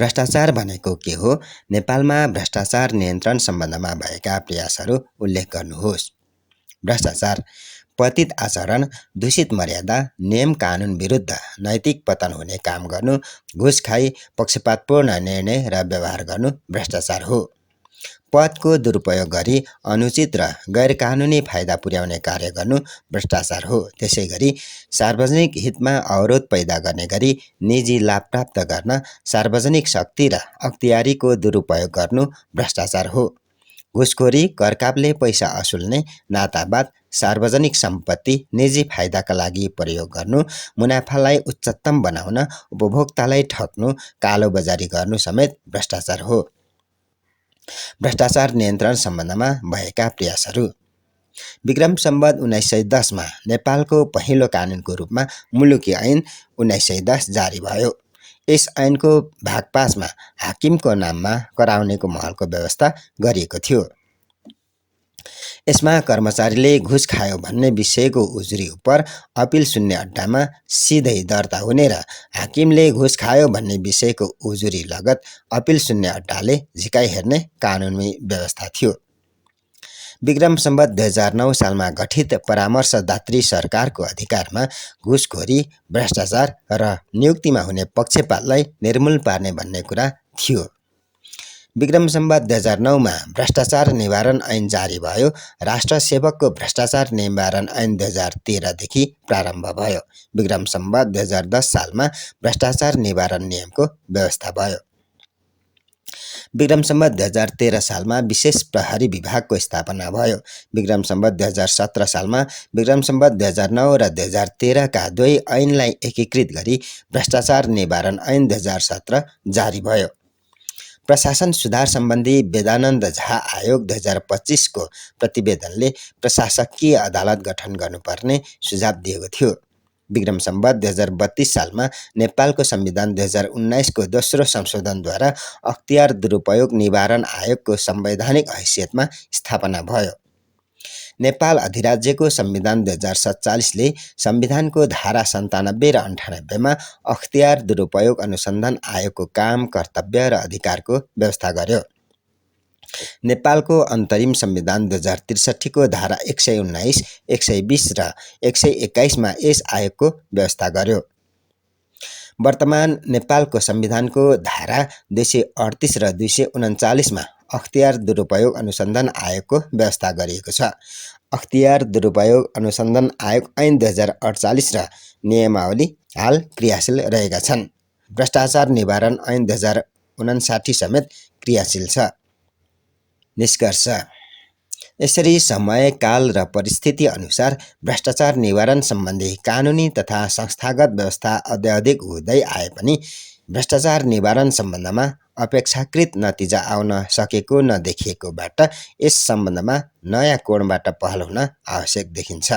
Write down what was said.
भ्रष्टाचार भनेको के हो? नेपालमा भ्रष्टाचार नियन्त्रण सम्बन्धमा भएका प्रयासहरू उल्लेख गर्नुहोस्। भ्रष्टाचार पतित आचरण, दूषित मर्यादा, नियम कानुन विरुद्ध नैतिक पतन हुने काम गर्नु, घुस खाई पक्षपातपूर्ण निर्णय र व्यवहार गर्नु भ्रष्टाचार हो। पदको दुरुपयोग गरी अनुचित र गैरकानुनी फाइदा पुर्याउने कार्य गर्नु भ्रष्टाचार हो। त्यसैगरी सार्वजनिक हितमा अवरोध पैदा गर्ने गरी निजी लाभ प्राप्त गर्न सार्वजनिक शक्ति र अख्तियारीको दुरुपयोग गर्नु भ्रष्टाचार हो। घुसखोरी, करकापले पैसा असुल्ने, नातावाद, सार्वजनिक सम्पत्ति निजी फाइदाका लागि प्रयोग गर्नु, मुनाफालाई उच्चतम बनाउन उपभोक्तालाई ठग्नु, कालोबजारी गर्नु समेत भ्रष्टाचार हो। भ्रष्टाचार नियन्त्रण सम्बन्धमा भएका प्रयासहरू। विक्रम सम्वत 1910 मा नेपालको पहिलो कानुनको रूपमा मुलुकी ऐन 1910 जारी भयो। यस ऐनको भाग 5 मा हाकिमको नाममा कराउनेको महलको व्यवस्था गरिएको थियो। यसमा कर्मचारीले घुस खायो भन्ने विषयको उजुरी उप अपिल सुन्ने अड्डामा सिधै दर्ता हुने र हाकिमले घुस खायो भन्ने विषयको उजुरी लगत अपिल सुन्ने अड्डाले झिकाइ हेर्ने कानुनी व्यवस्था थियो। विक्रम सम्वत 2009 सालमा गठित परामर्शदात्री सरकारको अधिकारमा घुसखोरी, भ्रष्टाचार र नियुक्तिमा हुने पक्षपातलाई निर्मूल पार्ने भन्ने कुरा थियो। विक्रम सम्वत 2009 मा भ्रष्टाचार निवारण ऐन जारी भयो। राष्ट्र सेवकको भ्रष्टाचार निवारण ऐन 2013 देखि प्रारम्भ भयो। विक्रम सम्वत 2010 सालमा भ्रष्टाचार निवारण नियमको व्यवस्था भयो। विक्रम सम्वत 2013 सालमा विशेष प्रहरी विभागको स्थापना भयो। विक्रम सम्वत 2017 सालमा विक्रम सम्वत 2009 र 2013 का दुई ऐनलाई एकीकृत गरी भ्रष्टाचार निवारण ऐन 2017 जारी भयो। प्रशासन सुधार सम्बन्धी वेदानन्द झा आयोग 2025 को प्रतिवेदनले प्रशासकीय अदालत गठन गर्नुपर्ने सुझाव दिएको थियो। विक्रम सम्वत 2032 सालमा नेपालको संविधान 2019 को दोस्रो संशोधनद्वारा अख्तियार दुरुपयोग निवारण आयोगको संवैधानिक हैसियतमा स्थापना भयो। नेपाल अधिराज्यको संविधान 2047 ले संविधानको धारा 97 र 98 मा अख्तियार दुरुपयोग अनुसन्धान आयोगको काम, कर्तव्य र अधिकारको व्यवस्था गर्यो। नेपालको अन्तरिम संविधान 2063 को धारा 119, 120 र 121 मा यस आयोगको व्यवस्था गर्यो। वर्तमान नेपालको संविधानको धारा 238 र 239 मा अख्तियार दुरुपयोग अनुसन्धान आयोगको व्यवस्था गरिएको छ। अख्तियार दुरुपयोग अनुसन्धान आयोग ऐन 2048 र नियमावली हाल क्रियाशील रहेका छन्। भ्रष्टाचार निवारण ऐन 2059 समेत क्रियाशील छ। निष्कर्ष। यसरी समय, काल र परिस्थिति अनुसार भ्रष्टाचार निवारण सम्बन्धी कानुनी तथा संस्थागत व्यवस्था अद्यावधिक हुँदै आए पनि भ्रष्टाचार निवारण सम्बन्धमा अपेक्षाकृत नतिजा आउन सकेको नदेखिएकोबाट यस सम्बन्धमा नयाँ कोणबाट पहल हुन आवश्यक देखिन्छ।